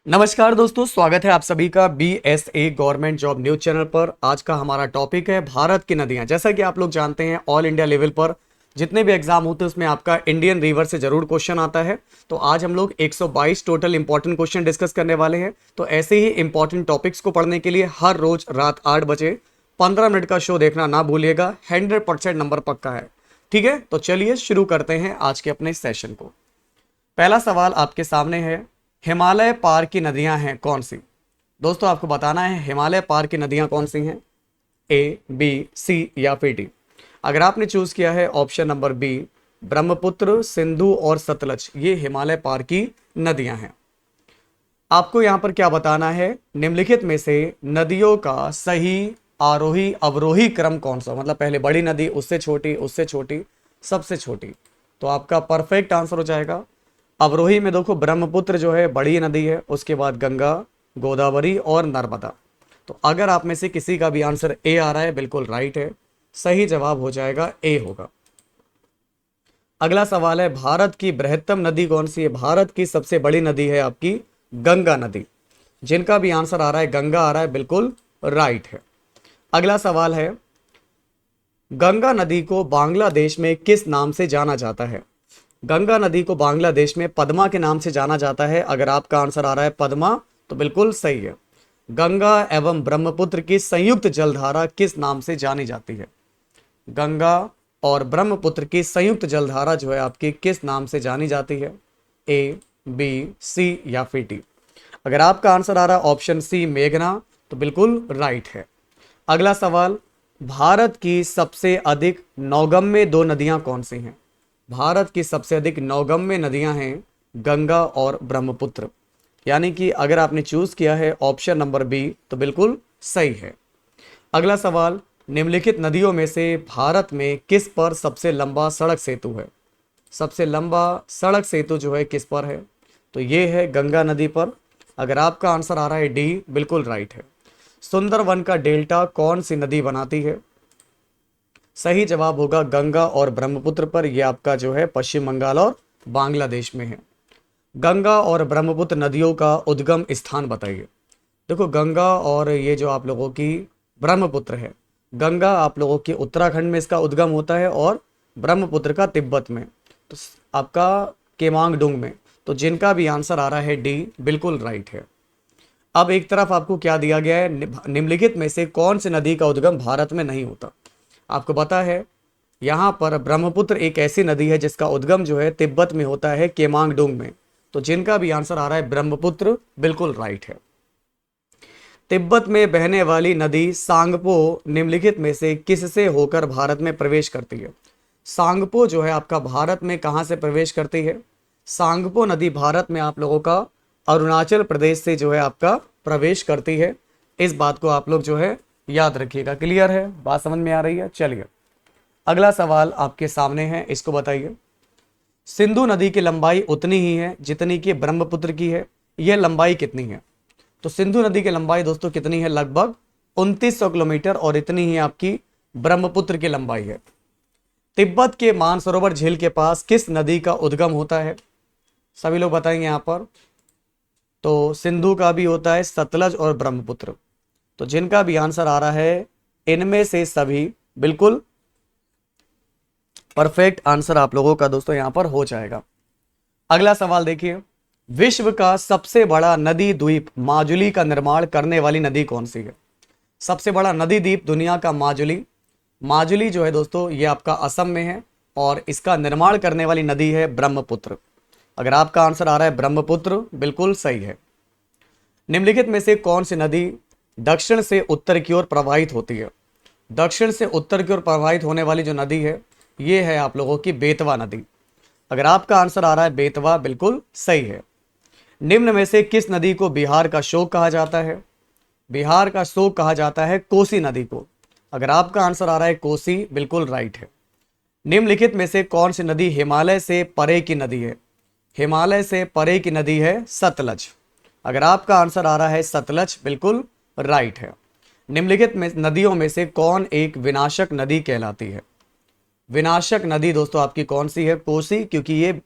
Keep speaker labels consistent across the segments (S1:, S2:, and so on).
S1: नमस्कार दोस्तों, स्वागत है आप सभी का BSA government job news channel पर। आज का हमारा टॉपिक है भारत की नदियां। जैसा कि आप लोग जानते हैं, ऑल इंडिया लेवल पर जितने भी एग्जाम होते हैं उसमें आपका इंडियन रिवर से जरूर क्वेश्चन आता है। तो आज हम लोग 122 टोटल इंपॉर्टेंट क्वेश्चन डिस्कस करने वाले हैं। तो ऐसे ही इंपॉर्टेंट टॉपिक्स को पढ़ने के लिए हर रोज रात 8 बजे 15 मिनट का शो देखना ना भूलिएगा। 100% नंबर पक्का है, ठीक है। तो चलिए शुरू करते हैं आज के अपने सेशन को। पहला सवाल आपके सामने है, हिमालय पार की नदियां हैं कौन सी। दोस्तों आपको बताना है हिमालय पार की नदियां कौन सी हैं, A, B, C या फिर D। अगर आपने चूज किया है option number B, Brahmaputra, Sindhu और सतलज, ये हिमालय पार की नदियां हैं। आपको यहां पर क्या बताना है, निम्नलिखित में से नदियों का सही आरोही अवरोही क्रम कौन सा, मतलब पहले बड़ी नदी, उससे छोटी, उससे छोटी, सबसे छोटी। तो आपका परफेक्ट आंसर हो जाएगा अवरोही में। देखो ब्रह्मपुत्र जो है बड़ी नदी है, उसके बाद गंगा, गोदावरी और नर्मदा। तो अगर आप में से किसी का भी आंसर ए आ रहा है, बिल्कुल राइट है। सही जवाब हो जाएगा ए होगा। अगला सवाल है, भारत की बृहत्तम नदी कौन सी है। भारत की सबसे बड़ी नदी है आपकी गंगा नदी। जिनका भी आंसर आ रहा है गंगा आ रहा है, बिल्कुल राइट है। अगला सवाल है, गंगा नदी को बांग्लादेश में किस नाम से जाना जाता है। गंगा नदी को बांग्लादेश में पद्मा के नाम से जाना जाता है। अगर आपका आंसर आ रहा है पद्मा, तो बिल्कुल सही है। गंगा एवं ब्रह्मपुत्र की संयुक्त जलधारा किस नाम से जानी जाती है। गंगा और ब्रह्मपुत्र की संयुक्त जलधारा जो है आपकी किस नाम से जानी जाती है, A, B, C या फिर डी। अगर आपका आंसर आ रहा है ऑप्शन सी मेघना, तो बिल्कुल राइट है। अगला सवाल, भारत की सबसे अधिक नौगम्य दो नदियां कौन सी हैं। भारत की सबसे अधिक नौगम्य नदियां हैं गंगा और ब्रह्मपुत्र। यानी कि अगर आपने चूज किया है ऑप्शन नंबर बी, तो बिल्कुल सही है। अगला सवाल, निम्नलिखित नदियों में से भारत में किस पर सबसे लंबा सड़क सेतु है। सबसे लंबा सड़क सेतु जो है किस पर है, तो ये है गंगा नदी पर। अगर आपका आंसर आ रहा है डी, बिल्कुल राइट है। सुंदरवन का डेल्टा कौन सी नदी बनाती है। सही जवाब होगा गंगा और ब्रह्मपुत्र पर। यह आपका जो है पश्चिम बंगाल और बांग्लादेश में है। गंगा और ब्रह्मपुत्र नदियों का उद्गम स्थान बताइए। देखो गंगा और ये जो आप लोगों की ब्रह्मपुत्र है, गंगा आप लोगों के उत्तराखंड में इसका उद्गम होता है और ब्रह्मपुत्र का तिब्बत में, तो आपका केमांगडुंग में। तो जिनका भी आंसर आ रहा है डी, बिल्कुल राइट है। अब एक तरफ आपको क्या दिया गया है, निम्नलिखित में से कौन सी नदी का उद्गम भारत में नहीं होता। आपको पता है यहाँ पर ब्रह्मपुत्र एक ऐसी नदी है जिसका उद्गम जो है तिब्बत में होता है, केमांगडुंग में। तो जिनका भी आंसर आ रहा है ब्रह्मपुत्र, बिल्कुल राइट है। तिब्बत में बहने वाली नदी सांगपो निम्नलिखित में से किससे होकर भारत में प्रवेश करती है। सांगपो जो है आपका भारत में कहां से प्रवेश करती है। सांगपो नदी भारत में आप लोगों का अरुणाचल प्रदेश से जो है आपका प्रवेश करती है। इस बात को आप लोग जो है याद रखिएगा। क्लियर है, बात समझ में आ रही है। चलिए अगला सवाल आपके सामने है, इसको बताइए। सिंधु नदी की लंबाई उतनी ही है जितनी कि ब्रह्मपुत्र की है। यह लंबाई कितनी है। तो सिंधु नदी की लंबाई दोस्तों कितनी है, लगभग 2900 किलोमीटर, और इतनी ही आपकी ब्रह्मपुत्र की लंबाई है। तिब्बत के मानसरोवर झील के पास किस नदी का उद्गम होता है। सभी लोग बताएंगे यहां पर। तो सिंधु का भी होता है, सतलज और ब्रह्मपुत्र। तो जिनका भी आंसर आ रहा है इनमें से सभी, बिल्कुल परफेक्ट आंसर आप लोगों का दोस्तों यहां पर हो जाएगा। अगला सवाल देखिए, विश्व का सबसे बड़ा नदी द्वीप माजुली का निर्माण करने वाली नदी कौन सी है। सबसे बड़ा नदी द्वीप दुनिया का माजुली। माजुली जो है दोस्तों ये आपका असम में है, और इसका निर्माण करने वाली नदी है ब्रह्मपुत्र। अगर आपका आंसर आ रहा है ब्रह्मपुत्र, बिल्कुल सही है। निम्नलिखित में से कौन सी नदी दक्षिण से उत्तर की ओर प्रवाहित होती है। दक्षिण से उत्तर की ओर प्रवाहित होने वाली जो नदी है, ये है आप लोगों की बेतवा नदी। अगर आपका आंसर आ रहा है बेतवा, बिल्कुल सही है। निम्न में से किस नदी को बिहार का शोक कहा जाता है। बिहार का शोक कहा जाता है कोसी नदी को। अगर आपका आंसर आ रहा है कोसी, बिल्कुल राइट है। निम्नलिखित में से कौन सी नदी हिमालय से परे की नदी है। हिमालय से परे की नदी है सतलज। अगर आपका आंसर आ रहा है सतलज, बिल्कुल राइट है। निम्नलिखित में नदियों में से कौन एक विनाशक नदी कहलाती है। विनाशक नदी दोस्तों आपकी कौन सी है, कोसी, क्योंकि ये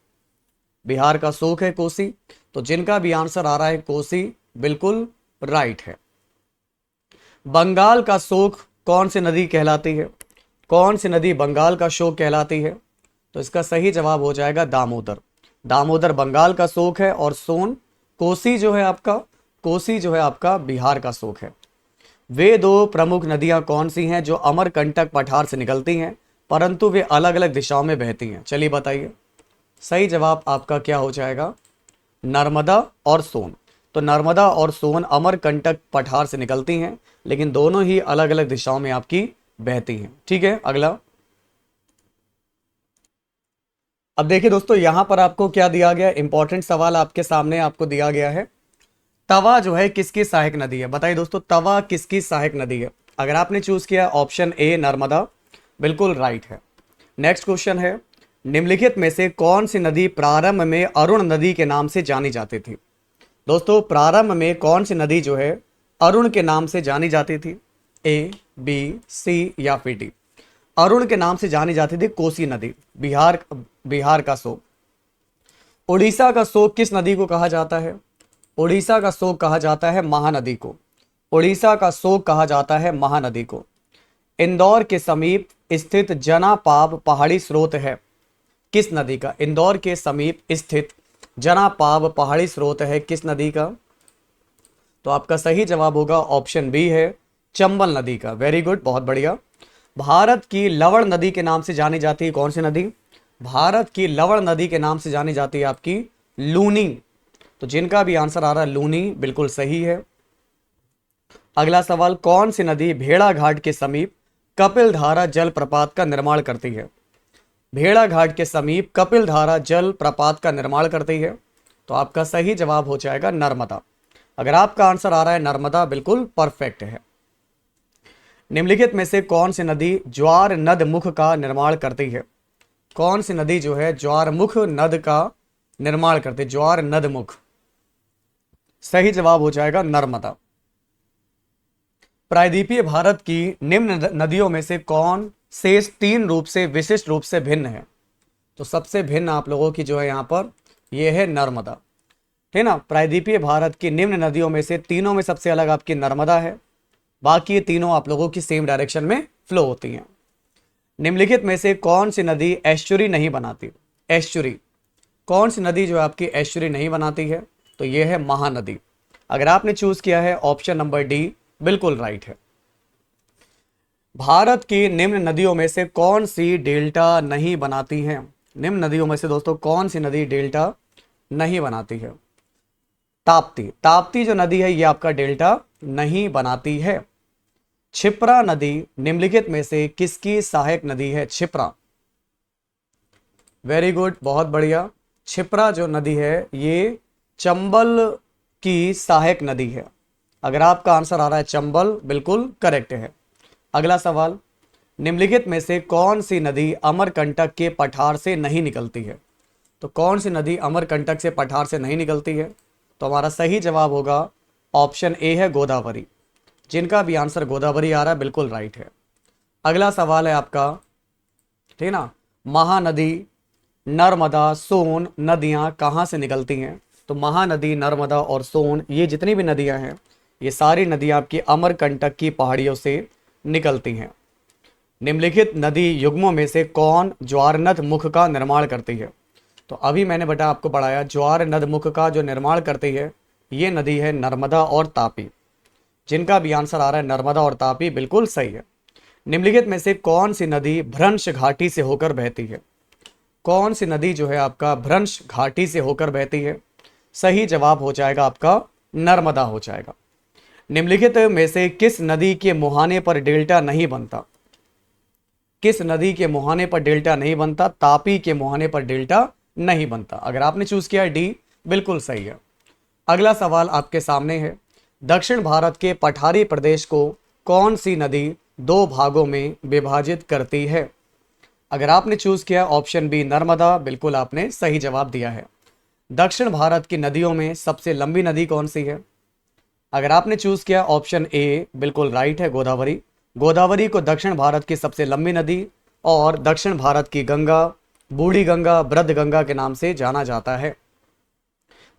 S1: बिहार का शोक है कोसी। तो जिनका भी आंसर आ रहा है कोसी, बिल्कुल राइट है। बंगाल का शोक कौन सी नदी कहलाती है? कौन सी नदी बंगाल का शोक कहलाती है? तो इसका सही जवाब हो जाएगा दामोदर। दामोदर बंगाल का शोक है और सोन कोसी जो है आपका, कोसी जो है आपका बिहार का शोक है। वे दो प्रमुख नदियां कौन सी हैं जो अमरकंटक पठार से निकलती हैं परंतु वे अलग अलग दिशाओं में बहती हैं? चलिए बताइए। सही जवाब आपका क्या हो जाएगा? नर्मदा और सोन। तो नर्मदा और सोन अमरकंटक पठार से निकलती हैं लेकिन दोनों ही अलग अलग दिशाओं में आपकी बहती हैं। ठीक है, अगला। अब देखिए दोस्तों, यहां पर आपको क्या दिया गया, इंपॉर्टेंट सवाल आपके सामने आपको दिया गया है। तवा जो है किसकी सहायक नदी है? बताइए दोस्तों, तवा किसकी सहायक नदी है? अगर आपने चूज किया ऑप्शन ए नर्मदा, बिल्कुल राइट है। नेक्स्ट क्वेश्चन है, निम्नलिखित में से कौन सी नदी प्रारंभ में अरुण नदी के नाम से जानी जाती थी? दोस्तों, प्रारंभ में कौन सी नदी जो है अरुण के नाम से जानी जाती थी? ए, बी, सी या फिर डी? अरुण के नाम से जानी जाती थी कोसी नदी, बिहार का शोक। उड़ीसा का शोक किस नदी को कहा जाता है? उड़ीसा का शोक कहा जाता है महानदी को। उड़ीसा का शोक कहा जाता है महानदी को। इंदौर के समीप स्थित जनापाव पहाड़ी स्रोत है किस नदी का? इंदौर के समीप स्थित जनापाव पहाड़ी स्रोत है किस नदी का? तो आपका सही जवाब होगा ऑप्शन बी है, चंबल नदी का। वेरी गुड, बहुत बढ़िया। भारत की लवण नदी के नाम से जानी जाती है कौन सी नदी? भारत की लवण नदी के नाम से जानी जाती है आपकी लूनी। तो जिनका भी आंसर आ रहा है लूनी, बिल्कुल सही है। अगला सवाल, कौन सी नदी भेड़ाघाट के समीप कपिलधारा जलप्रपात का निर्माण करती है? भेड़ाघाट के समीप कपिलधारा जलप्रपात का निर्माण करती है। तो आपका सही जवाब हो जाएगा नर्मदा। अगर आपका आंसर आ रहा है नर्मदा, बिल्कुल परफेक्ट है। निम्नलिखित में से कौन सी नदी ज्वार नद मुख का निर्माण करती है? कौन सी नदी जो है ज्वार मुख नद का निर्माण करती है? ज्वार नद मुख, सही जवाब हो जाएगा नर्मदा। प्रायद्वीपीय भारत की निम्न नदियों में से कौन शेष तीन रूप से विशिष्ट रूप से भिन्न है? तो सबसे भिन्न आप लोगों की जो है यहां पर यह है नर्मदा, है ना। प्रायद्वीपीय भारत की निम्न नदियों में से तीनों में सबसे अलग आपकी नर्मदा है, बाकी ये तीनों आप लोगों की सेम डायरेक्शन में फ्लो होती हैं। निम्नलिखित में से कौन सी नदी एस्चुरी नहीं बनाती? एस्चुरी, कौन सी नदी जो आपकी एस्चुरी नहीं बनाती है? तो यह है महानदी। अगर आपने चूज किया है ऑप्शन नंबर डी, बिल्कुल राइट है। भारत की निम्न नदियों में से कौन सी डेल्टा नहीं बनाती है? निम्न नदियों में से दोस्तों कौन सी नदी डेल्टा नहीं बनाती है? ताप्ती, ताप्ती जो नदी है ये आपका डेल्टा नहीं बनाती है। क्षिप्रा नदी निम्नलिखित में से किसकी सहायक नदी है? क्षिप्रा, वेरी गुड, बहुत बढ़िया। क्षिप्रा जो नदी है ये चंबल की सहायक नदी है। अगर आपका आंसर आ रहा है चंबल, बिल्कुल करेक्ट है। अगला सवाल, निम्नलिखित में से कौन सी नदी अमरकंटक के पठार से नहीं निकलती है? तो कौन सी नदी अमरकंटक से पठार से नहीं निकलती है? तो हमारा सही जवाब होगा ऑप्शन ए है गोदावरी। जिनका भी आंसर गोदावरी आ रहा है, बिल्कुल राइट है। अगला सवाल है आपका, ठीक ना, महानदी नर्मदा सोन नदियां कहां से निकलती हैं? तो महानदी नर्मदा और सोन ये जितनी भी नदियां हैं ये सारी नदियां आपकी अमरकंटक की पहाड़ियों से निकलती हैं। निम्नलिखित नदी युग्मों में से कौन ज्वारनद मुख का निर्माण करती है? तो अभी मैंने बेटा आपको पढ़ाया, ज्वार नद मुख का जो निर्माण करती है ये नदी है नर्मदा और तापी। जिनका भी आंसर आ रहा है नर्मदा और तापी, बिल्कुल सही है। निम्नलिखित में से कौन सी नदी भ्रंश घाटी से होकर बहती है? कौन सी नदी जो है आपका भ्रंश घाटी से होकर बहती है? सही जवाब हो जाएगा आपका नर्मदा हो जाएगा। निम्नलिखित में से किस नदी के मुहाने पर डेल्टा नहीं बनता? किस नदी के मुहाने पर डेल्टा नहीं बनता? तापी के मुहाने पर डेल्टा नहीं बनता। अगर आपने चूज किया डी, बिल्कुल सही है। अगला सवाल आपके सामने है, दक्षिण भारत के पठारी प्रदेश को कौन सी नदी दो भागों में विभाजित करती है? अगर आपने चूज किया ऑप्शन बी नर्मदा, बिल्कुल आपने सही जवाब दिया है। दक्षिण भारत की नदियों में सबसे लंबी नदी कौन सी है? अगर आपने चूज किया ऑप्शन ए, बिल्कुल राइट है, गोदावरी। गोदावरी को दक्षिण भारत की सबसे लंबी नदी और दक्षिण भारत की गंगा, बूढ़ी गंगा, वृद्ध गंगा के नाम से जाना जाता है।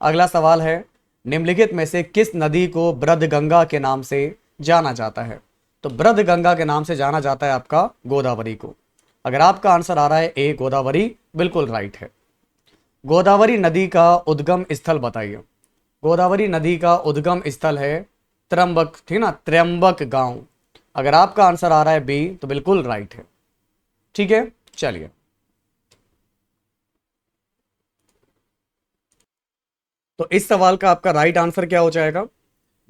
S1: अगला सवाल है, निम्नलिखित में से किस नदी को वृद्ध गंगा के नाम से जाना जाता है? तो वृद्ध गंगा के नाम से जाना जाता है आपका गोदावरी को। अगर आपका आंसर आ रहा है ए गोदावरी, बिल्कुल राइट है। गोदावरी नदी का उद्गम स्थल बताइए। गोदावरी नदी का उद्गम स्थल है त्र्यंबक, ठीक ना, त्र्यंबक गांव। अगर आपका आंसर आ रहा है बी, तो बिल्कुल राइट है। ठीक है, चलिए। तो इस सवाल का आपका राइट आंसर क्या हो जाएगा?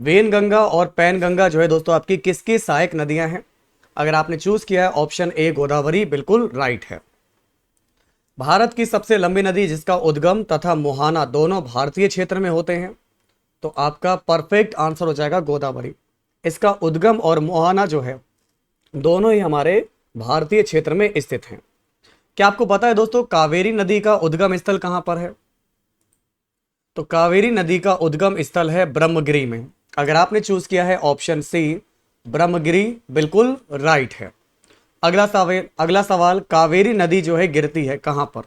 S1: वेनगंगा और पैनगंगा जो है दोस्तों आपकी किसकी सहायक नदियां हैं? अगर आपने चूज किया है ऑप्शन ए गोदावरी, बिल्कुल राइट है। भारत की सबसे लंबी नदी जिसका उद्गम तथा मुहाना दोनों भारतीय क्षेत्र में होते हैं, तो आपका परफेक्ट आंसर हो जाएगा गोदावरी। इसका उद्गम और मुहाना जो है दोनों ही हमारे भारतीय क्षेत्र में स्थित हैं। क्या आपको पता है दोस्तों कावेरी नदी का उद्गम स्थल कहां पर है? तो कावेरी नदी का उद्गम स्थल है ब्रह्मगिरी में। अगर आपने चूज किया है ऑप्शन सी ब्रह्मगिरी, बिल्कुल राइट है। अगला सवाल, कावेरी नदी जो है गिरती है कहां पर?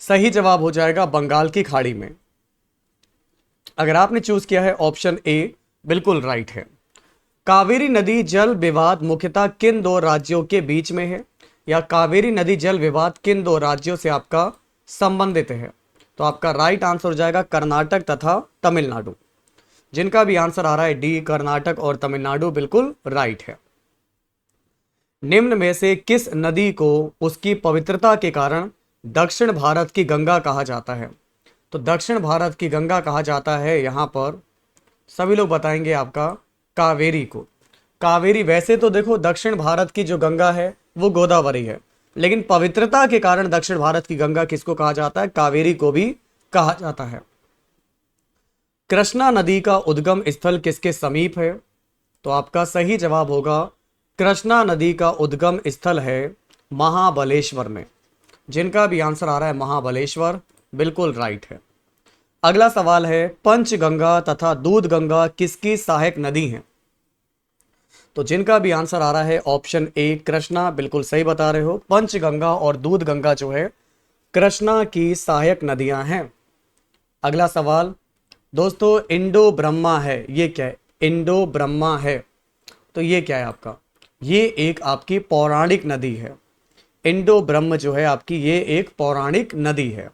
S1: सही जवाब हो जाएगा बंगाल की खाड़ी में। अगर आपने चूज किया है ऑप्शन ए, बिल्कुल राइट है। कावेरी नदी जल विवाद मुख्यतः किन दो राज्यों के बीच में है, या कावेरी नदी जल विवाद किन दो राज्यों से आपका संबंधित है? तो आपका राइट आंसर हो जाएगा कर्नाटक तथा तमिलनाडु। जिनका भी आंसर आ रहा है डी, कर्नाटक और तमिलनाडु, बिल्कुल राइट है। निम्न में से किस नदी को उसकी पवित्रता के कारण दक्षिण भारत की गंगा कहा जाता है? तो दक्षिण भारत की गंगा कहा जाता है यहां पर सभी लोग बताएंगे आपका कावेरी को। कावेरी, वैसे तो देखो दक्षिण भारत की जो गंगा है वो गोदावरी है, लेकिन पवित्रता के कारण दक्षिण भारत की गंगा किसको कहा जाता है? कावेरी को भी कहा जाता है। कृष्णा नदी का उद्गम स्थल किसके समीप है? तो आपका सही जवाब होगा कृष्णा नदी का उद्गम स्थल है महाबलेश्वर में। जिनका भी आंसर आ रहा है महाबलेश्वर, बिल्कुल राइट है। अगला सवाल है, पंचगंगा तथा दूधगंगा किसकी सहायक नदी है? तो जिनका भी आंसर आ रहा है ऑप्शन ए कृष्णा, बिल्कुल सही बता रहे हो। पंचगंगा और दूधगंगा जो है कृष्णा की सहायक नदियां हैं। अगला सवाल दोस्तों, इंडो ब्रह्मा है, ये क्या है? इंडो ब्रह्मा है, तो ये क्या है आपका? ये एक आपकी पौराणिक नदी है। इंडो ब्रह्म जो है आपकी ये एक पौराणिक नदी है।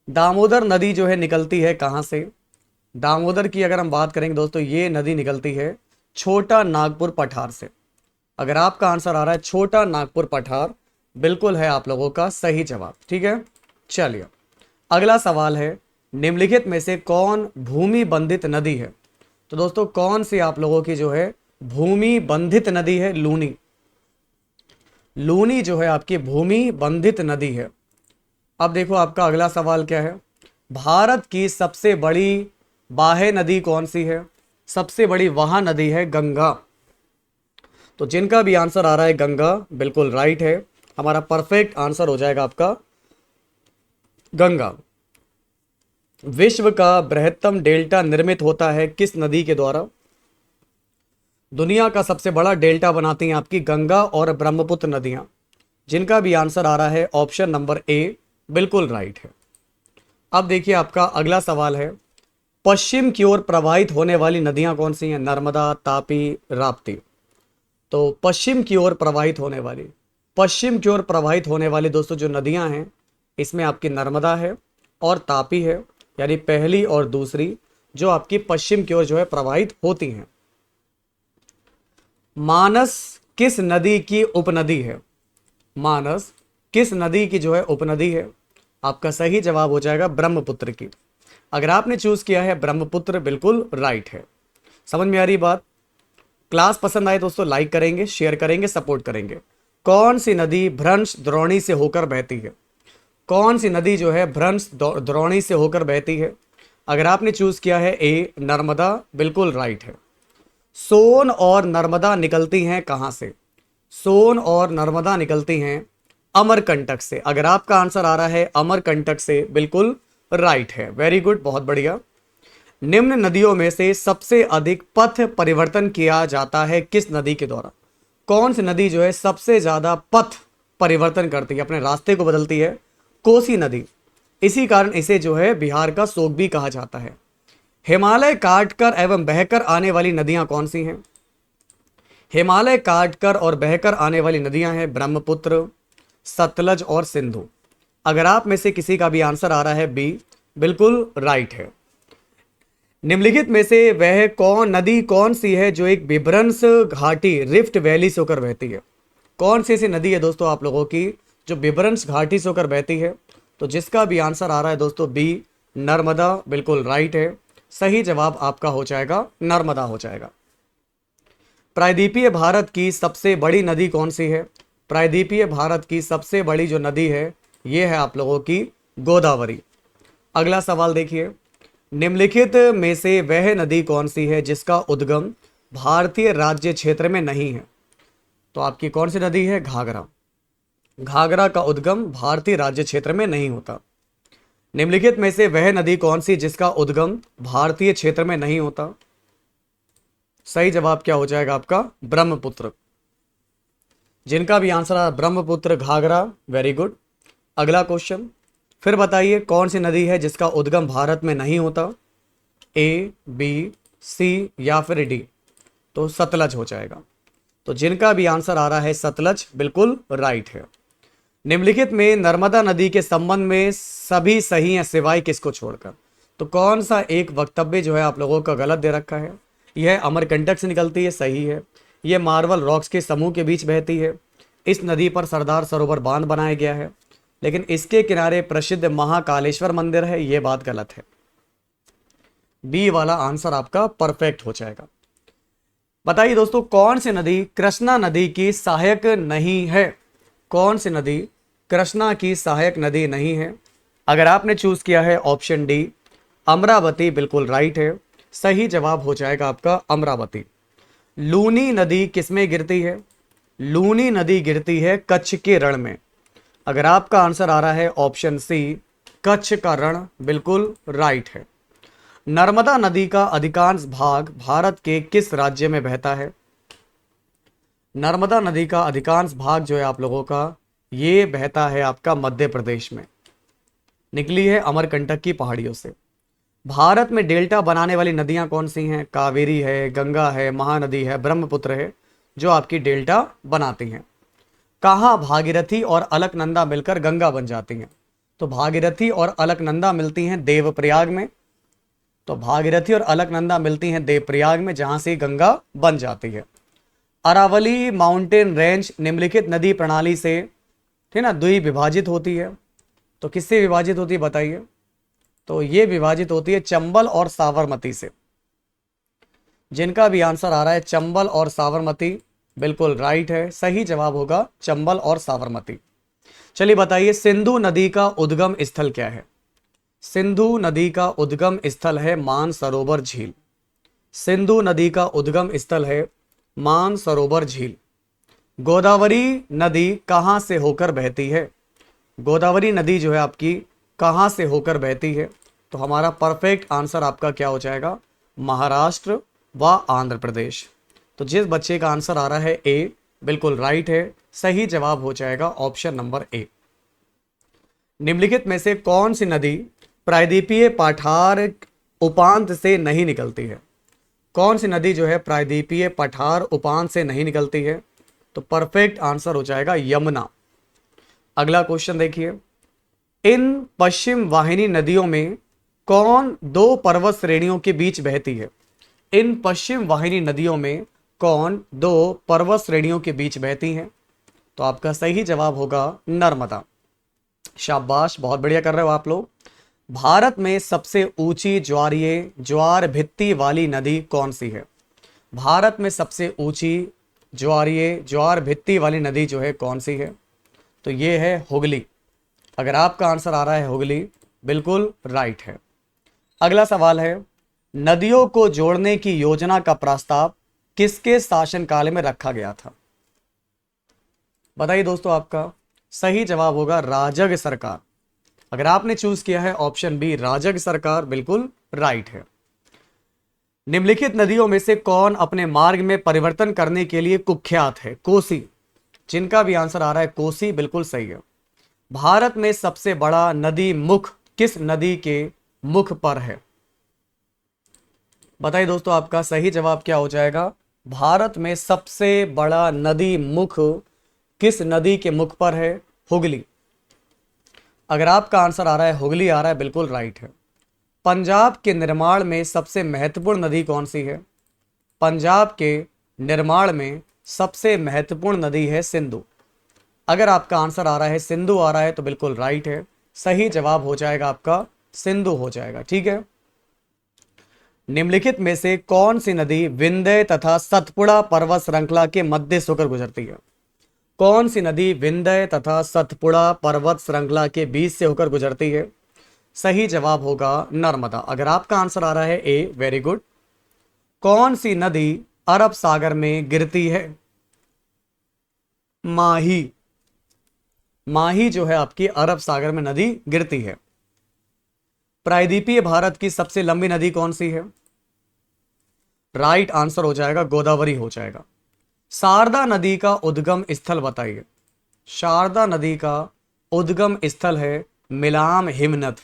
S1: दामोदर नदी जो है निकलती है कहां से? दामोदर की अगर हम बात करेंगे दोस्तों, ये नदी निकलती है छोटा नागपुर पठार से। अगर आपका आंसर आ रहा है छोटा नागपुर पठार, बिल्कुल है आप लोगों का सही जवाब। ठीक है, चलिए। अगला सवाल है, निम्नलिखित में से कौन भूमि बंधित नदी है? तो दोस्तों कौन सी आप लोगों की जो है भूमि बंधित नदी है? लूनी। लूनी जो है आपकी भूमि बंधित नदी है। अब देखो आपका अगला सवाल क्या है, भारत की सबसे बड़ी बाह्य नदी कौन सी है? सबसे बड़ी वह नदी है गंगा। तो जिनका भी आंसर आ रहा है गंगा, बिल्कुल राइट है। हमारा परफेक्ट आंसर हो जाएगा आपका गंगा। विश्व का बृहत्तम डेल्टा निर्मित होता है किस नदी के द्वारा? दुनिया का सबसे बड़ा डेल्टा बनाती हैं आपकी गंगा और ब्रह्मपुत्र नदियां। जिनका भी आंसर आ रहा है ऑप्शन नंबर ए, बिल्कुल राइट है। अब देखिए आपका अगला सवाल है, पश्चिम की ओर प्रवाहित होने वाली नदियां कौन सी हैं? नर्मदा, तापी, राप्ती। तो पश्चिम की ओर प्रवाहित होने वाली दोस्तों जो नदियां हैं, इसमें आपकी नर्मदा है और तापी है, यानी पहली और दूसरी जो आपकी पश्चिम की ओर जो है प्रवाहित होती हैं। मानस किस नदी की उपनदी है? मानस किस नदी की जो है उपनदी है? आपका सही जवाब हो जाएगा ब्रह्मपुत्र की। अगर आपने चूज किया है ब्रह्मपुत्र, बिल्कुल राइट है। समझ में आ रही बात? क्लास पसंद आए दोस्तों लाइक करेंगे, शेयर करेंगे, सपोर्ट करेंगे। कौन सी नदी भ्रंश द्रोणी से होकर बहती है? कौन सी नदी जो है भ्रंश द्रोणी से होकर बहती है? अगर आपने चूज किया है ए नर्मदा, बिल्कुल राइट है। सोन और नर्मदा निकलती हैं कहां से? सोन और नर्मदा निकलती हैं अमरकंटक से। अगर आपका आंसर आ रहा है अमरकंटक से, बिल्कुल राइट है। वेरी गुड, बहुत बढ़िया। निम्न नदियों में से सबसे अधिक पथ परिवर्तन किया जाता है किस नदी के द्वारा? कौन सी नदी जो है सबसे ज्यादा पथ परिवर्तन करती है, अपने रास्ते को बदलती है? कोसी नदी। इसी कारण इसे जो है बिहार का शोक भी कहा जाता है। हिमालय काटकर एवं बहकर आने वाली नदियां कौन सी हैं? हिमालय काटकर और बहकर आने वाली नदियां हैं ब्रह्मपुत्र, सतलज और सिंधु। अगर आप में से किसी का भी आंसर आ रहा है बी, बिल्कुल राइट है। निम्नलिखित में से वह नदी कौन सी है जो एक विभ्रंश घाटी रिफ्ट वैली से होकर बहती है? कौन सी ऐसी नदी है दोस्तों आप लोगों की जो विभ्रंश घाटी से होकर बहती है? तो जिसका भी आंसर आ रहा है दोस्तों बी, नर्मदा, बिल्कुल राइट है। सही जवाब आपका हो जाएगा नर्मदा हो जाएगा। प्रायद्वीपीय भारत की सबसे बड़ी नदी कौन सी है? प्रायद्वीपीय भारत की सबसे बड़ी जो नदी है यह है आप लोगों की गोदावरी। अगला सवाल देखिए, निम्नलिखित में से वह नदी कौन सी है जिसका उद्गम भारतीय राज्य क्षेत्र में नहीं है? तो आपकी कौन सी नदी है? घाघरा। घाघरा का उद्गम भारतीय राज्य क्षेत्र में नहीं होता। निम्नलिखित में से वह नदी कौन सी जिसका उद्गम भारतीय क्षेत्र में नहीं होता? सही जवाब क्या हो जाएगा आपका? ब्रह्मपुत्र। जिनका भी आंसर आ ब्रह्मपुत्र, घाघरा, वेरी गुड। अगला क्वेश्चन, फिर बताइए कौन सी नदी है जिसका उद्गम भारत में नहीं होता? ए, बी, सी या फिर डी? तो सतलज हो जाएगा। तो जिनका भी आंसर आ रहा है सतलज, बिल्कुल राइट है। निम्नलिखित में नर्मदा नदी के संबंध में सभी सही हैं सिवाय किसको छोड़कर? तो कौन सा एक वक्तव्य जो है आप लोगों का गलत दे रखा है? यह अमरकंटक से निकलती है, सही है। यह मार्बल रॉक्स के समूह के बीच बहती है। इस नदी पर सरदार सरोवर बांध बनाया गया है, लेकिन इसके किनारे प्रसिद्ध महाकालेश्वर मंदिर है, यह बात गलत है। बी वाला आंसर आपका परफेक्ट हो जाएगा। बताइए दोस्तों कौन सी नदी कृष्णा नदी की सहायक नहीं है? कौन सी नदी कृष्णा की सहायक नदी नहीं है? अगर आपने चूज किया है ऑप्शन डी, अमरावती, बिल्कुल राइट है। सही जवाब हो जाएगा आपका अमरावती। लूनी नदी किसमें गिरती है? लूनी नदी गिरती है कच्छ के रण में। अगर आपका आंसर आ रहा है ऑप्शन सी, कच्छ का रण, बिल्कुल राइट है। नर्मदा नदी का अधिकांश भाग भारत के किस राज्य में बहता है? नर्मदा नदी का अधिकांश भाग जो है आप लोगों का ये बहता है आपका मध्य प्रदेश में, निकली है अमरकंटक की पहाड़ियों से। भारत में डेल्टा बनाने वाली नदियां कौन सी हैं? कावेरी है, गंगा है, महानदी है, ब्रह्मपुत्र है, जो आपकी डेल्टा बनाती हैं। कहाँ भागीरथी और अलकनंदा मिलकर गंगा बन जाती हैं? तो भागीरथी और अलकनंदा मिलती हैं देवप्रयाग में। तो भागीरथी और अलकनंदा मिलती हैं देवप्रयाग में, जहां से गंगा बन जाती है। अरावली माउंटेन रेंज निम्नलिखित नदी प्रणाली से, ठीक ना, द्विविभाजित होती है। तो किससे विभाजित होती है बताइए? तो ये विभाजित होती है चंबल और साबरमती से। जिनका भी आंसर आ रहा है चंबल और साबरमती, बिल्कुल राइट है। सही जवाब होगा चंबल और साबरमती। चलिए बताइए सिंधु नदी का उद्गम स्थल क्या है? सिंधु नदी का उद्गम स्थल है मानसरोवर झील। सिंधु नदी का उद्गम स्थल है मानसरोवर झील। गोदावरी नदी कहां से होकर बहती है? गोदावरी नदी जो है आपकी कहां से होकर बहती है? तो हमारा परफेक्ट आंसर आपका क्या हो जाएगा? महाराष्ट्र व आंध्र प्रदेश। तो जिस बच्चे का आंसर आ रहा है ए, बिल्कुल राइट है। सही जवाब हो जाएगा ऑप्शन नंबर ए। निम्नलिखित में से कौन सी नदी प्रायद्वीपीय पठार उपांत से नहीं निकलती है? कौन सी नदी जो है प्रायद्वीपीय पठार उपांत से नहीं निकलती है? तो परफेक्ट आंसर हो जाएगा यमुना। अगला क्वेश्चन देखिए, इन पश्चिम वाहिनी नदियों में कौन दो पर्वत श्रेणियों के बीच बहती है? इन पश्चिम वाहिनी नदियों में कौन दो पर्वत श्रेणियों के बीच बहती हैं? तो आपका सही जवाब होगा नर्मदा। शाबाश, बहुत बढ़िया कर रहे हो आप लोग। भारत में सबसे ऊंची ज्वार भित्ति वाली नदी कौन सी है? भारत में सबसे ऊंची ज्वार भित्ति वाली नदी जो है कौन सी है? तो ये है हुगली। अगर आपका आंसर आ रहा है हुगली, बिल्कुल राइट है। अगला सवाल है, नदियों को जोड़ने की योजना का प्रस्ताव किसके शासनकाल में रखा गया था? बताइए दोस्तों, आपका सही जवाब होगा राजग सरकार। अगर आपने चूज किया है ऑप्शन बी राजग सरकार, बिल्कुल राइट है। निम्नलिखित नदियों में से कौन अपने मार्ग में परिवर्तन करने के लिए कुख्यात है? कोसी। जिनका भी आंसर आ रहा है कोसी, बिल्कुल सही है। भारत में सबसे बड़ा नदी मुख किस नदी के मुख पर है? बताइए दोस्तों, आपका सही जवाब क्या हो जाएगा? भारत में सबसे बड़ा नदी मुख किस नदी के मुख पर है? हुगली। अगर आपका आंसर आ रहा है हुगली आ रहा है, बिल्कुल राइट है। पंजाब के निर्माण में सबसे महत्वपूर्ण नदी कौन सी है? पंजाब के निर्माण में सबसे महत्वपूर्ण नदी है सिंधु। अगर आपका आंसर आ रहा है सिंधु आ रहा है तो बिल्कुल राइट है। सही जवाब हो जाएगा आपका सिंधु हो जाएगा। ठीक है। निम्नलिखित में से कौन सी नदी विंध्य तथा सतपुड़ा पर्वत श्रृंखला के मध्य से होकर गुजरती है? कौन सी नदी विंध्य तथा सतपुड़ा पर्वत श्रृंखला के बीच से होकर गुजरती है? सही जवाब होगा नर्मदा। अगर आपका आंसर आ रहा है ए, वेरी गुड। कौन सी नदी अरब सागर में गिरती है? माही। माही जो है आपकी अरब सागर में नदी गिरती है। प्रायद्वीपीय भारत की सबसे लंबी नदी कौन सी है? राइट आंसर हो जाएगा गोदावरी हो जाएगा। शारदा नदी का उद्गम स्थल बताइए। शारदा नदी का उद्गम स्थल है मिलाम हिमनद।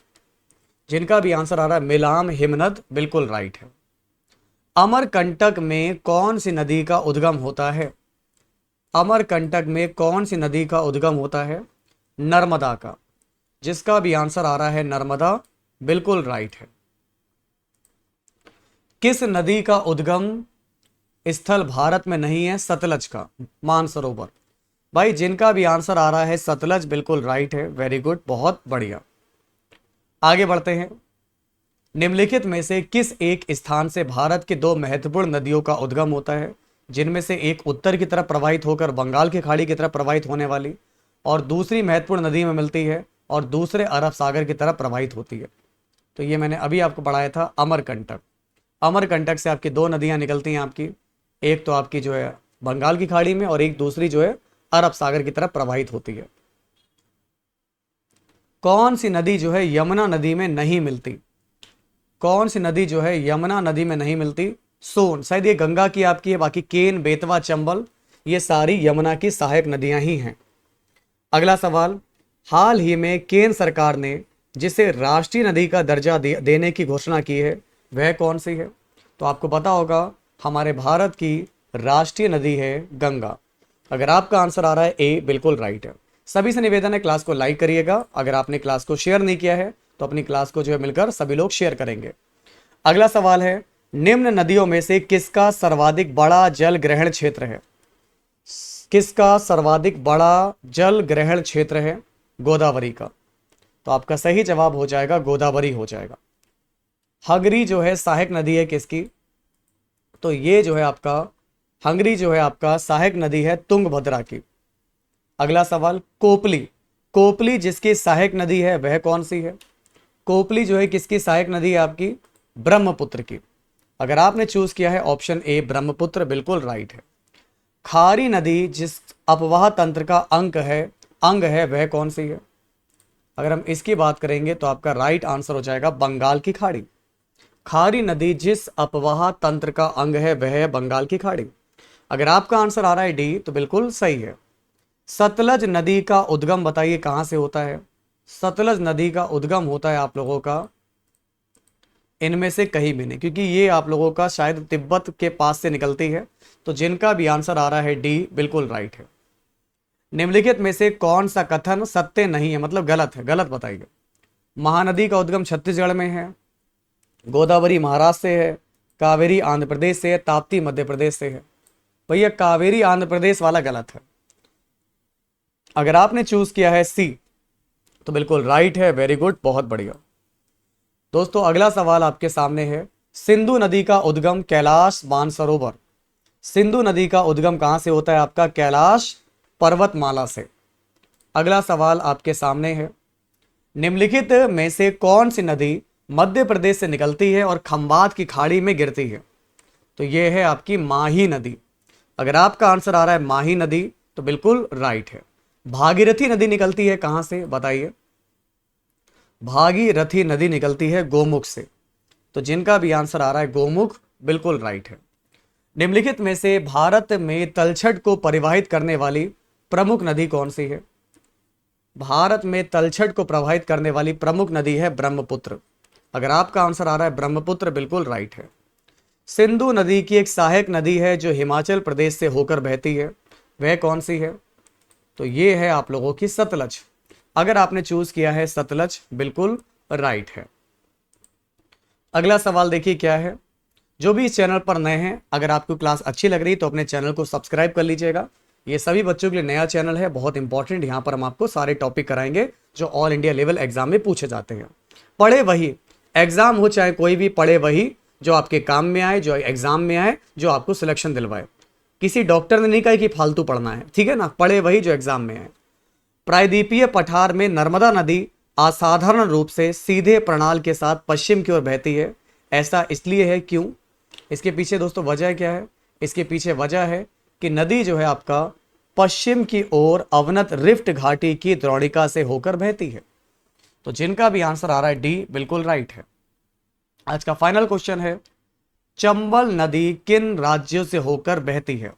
S1: जिनका भी आंसर आ रहा है मिलाम हिमनद, बिल्कुल राइट है। अमरकंटक में कौन सी नदी का उद्गम होता है? अमरकंटक में कौन सी नदी का उद्गम होता है? नर्मदा का। जिसका भी आंसर आ रहा है नर्मदा, बिल्कुल राइट है। किस नदी का उद्गम स्थल भारत में नहीं है? सतलज का, मानसरोवर। भाई जिनका भी आंसर आ रहा है सतलज, बिल्कुल राइट है। वेरी गुड, बहुत बढ़िया। आगे बढ़ते हैं। निम्नलिखित में से किस एक स्थान से भारत के दो महत्वपूर्ण नदियों का उद्गम होता है, जिनमें से एक उत्तर की तरफ प्रवाहित होकर बंगाल की खाड़ी की तरफ प्रवाहित होने वाली और दूसरी महत्वपूर्ण नदी में मिलती है और दूसरे अरब सागर की तरफ प्रवाहित होती है? तो ये मैंने अभी आपको पढ़ाया था, अमरकंटक। अमरकंटक से आपकी दो नदियां निकलती हैं आपकी, एक तो आपकी जो है बंगाल की खाड़ी में और एक दूसरी जो है अरब सागर की तरफ प्रवाहित होती है। कौन सी नदी जो है यमुना नदी में नहीं मिलती? कौन सी नदी जो है यमुना नदी में नहीं मिलती? सोन। शायद ये गंगा की आपकी है, बाकी केन, बेतवा, चंबल ये सारी यमुना की सहायक नदियां ही हैं। अगला सवाल। हाल ही में केंद्र सरकार ने जिसे राष्ट्रीय नदी का दर्जा देने की घोषणा की है वह कौन सी है? तो आपको पता होगा हमारे भारत की राष्ट्रीय नदी है गंगा। अगर आपका आंसर आ रहा है ए, बिल्कुल राइट है। सभी से निवेदन है क्लास को लाइक करिएगा। अगर आपने क्लास को शेयर नहीं किया है तो अपनी क्लास को जो है मिलकर सभी लोग शेयर करेंगे। अगला सवाल है, निम्न नदियों में से किसका सर्वाधिक बड़ा जल ग्रहण क्षेत्र है? किसका सर्वाधिक बड़ा जल ग्रहण क्षेत्र है? गोदावरी का। तो आपका सही जवाब हो जाएगा गोदावरी हो जाएगा। हंगरी जो है सहायक नदी है किसकी? तो ये जो है आपका हंगरी जो है आपका सहायक नदी है तुंगभद्रा की। अगला सवाल, कोपली। कोपली जिसकी सहायक नदी है वह कौन सी है? कोपली जो है किसकी सहायक नदी है आपकी? ब्रह्मपुत्र की। अगर आपने चूज किया है ऑप्शन ए ब्रह्मपुत्र, बिल्कुल राइट है। खारी नदी जिस अपवाह तंत्र का अंग है वह कौन सी है? अगर हम इसकी बात करेंगे तो आपका राइट आंसर हो जाएगा बंगाल की खाड़ी। खारी नदी जिस अपवाह तंत्र का अंग है वह है बंगाल की खाड़ी। अगर आपका आंसर आ रहा है डी तो बिल्कुल सही है। सतलज नदी का उद्गम बताइए कहां से होता है? सतलज नदी का उद्गम होता है आप लोगों का इनमें से कहीं भी नहीं, क्योंकि ये आप लोगों का शायद तिब्बत के पास से निकलती है। तो जिनका भी आंसर आ रहा है डी, बिल्कुल राइट है। निम्नलिखित में से कौन सा कथन सत्य नहीं है, मतलब गलत है? गलत बताइए। महानदी का उद्गम छत्तीसगढ़ में है, गोदावरी महाराष्ट्र से है, कावेरी आंध्र प्रदेश से है, ताप्ती मध्य प्रदेश से है। भैया कावेरी आंध्र प्रदेश वाला गलत है। अगर आपने चूज किया है सी तो बिल्कुल राइट है। वेरी गुड, बहुत बढ़िया। दोस्तों अगला सवाल आपके सामने है, सिंधु नदी का उद्गम कैलाश मानसरोवर। सिंधु नदी का उद्गम कहां से होता है आपका? कैलाश पर्वतमाला से। अगला सवाल आपके सामने है, निम्नलिखित में से कौन सी नदी मध्य प्रदेश से निकलती है और खंबात की खाड़ी में गिरती है? तो यह है आपकी माही नदी। अगर आपका आंसर आ रहा है माही नदी तो बिल्कुल राइट है। भागीरथी नदी निकलती है कहां से बताइए? भागीरथी नदी निकलती है गोमुख से। तो जिनका भी आंसर आ रहा है गोमुख, बिल्कुल राइट है। निम्नलिखित में से भारत में तलछट को परिवाहित करने वाली प्रमुख नदी कौन सी है? भारत में तलछट को प्रवाहित करने वाली प्रमुख नदी है ब्रह्मपुत्र। अगर आपका आंसर आ रहा है ब्रह्मपुत्र, बिल्कुल राइट है। सिंधु नदी की एक सहायक नदी है जो हिमाचल प्रदेश से होकर बहती है, वह कौन सी है? तो ये है आप लोगों की सतलज। अगर आपने चूज किया है सतलज, बिल्कुल राइट है। अगला सवाल देखिए क्या है। जो भी इस चैनल पर नए हैं, अगर आपको क्लास अच्छी लग रही तो अपने चैनल को सब्सक्राइब कर लीजिएगा। ये सभी बच्चों के लिए नया चैनल है, बहुत इंपॉर्टेंट। यहाँ पर हम आपको सारे टॉपिक कराएंगे जो ऑल इंडिया लेवल एग्जाम में पूछे जाते हैं। पढ़े वही, एग्जाम हो चाहे कोई भी, पढ़े वही जो आपके काम में आए, जो एग्जाम में आए, जो आपको सिलेक्शन दिलवाए। किसी डॉक्टर ने नहीं कहा कि फालतू पढ़ना है, ठीक है ना। पढ़े वही जो एग्जाम में आए। प्रायद्वीपीय पठार में नर्मदा नदी असाधारण रूप से सीधे प्रणाल के साथ पश्चिम की ओर बहती है। ऐसा इसलिए है, क्यों? इसके पीछे दोस्तों वजह क्या है? इसके पीछे वजह है कि नदी जो है आपका पश्चिम की ओर अवनत रिफ्ट घाटी की द्रोणिका से होकर बहती है। तो जिनका भी आंसर आ रहा है डी, बिल्कुल राइट है। आज का फाइनल क्वेश्चन है, चंबल नदी किन राज्यों से होकर बहती है?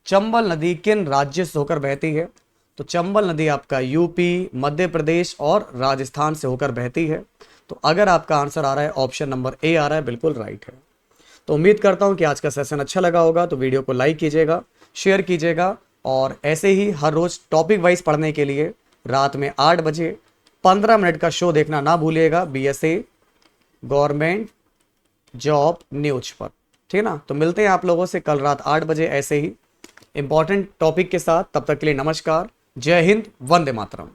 S1: चंबल नदी किन राज्यों से होकर बहती है? तो चंबल नदी आपका यूपी, मध्य प्रदेश और राजस्थान से होकर बहती है। तो अगर आपका आंसर आ रहा है ऑप्शन नंबर ए आ रहा है, बिल्कुल राइट है। तो उम्मीद करता हूं कि आज का सेशन अच्छा लगा होगा। तो वीडियो को लाइक कीजिएगा, शेयर कीजिएगा, और ऐसे ही हर रोज टॉपिक वाइज पढ़ने के लिए रात में 8 बजे 15 मिनट का शो देखना ना भूलिएगा, बीएसए गवर्नमेंट जॉब न्यूज पर, ठीक है ना। तो मिलते हैं आप लोगों से कल रात 8 बजे ऐसे ही इंपॉर्टेंट टॉपिक के साथ। तब तक के लिए नमस्कार, जय हिंद, वंदे मातरम।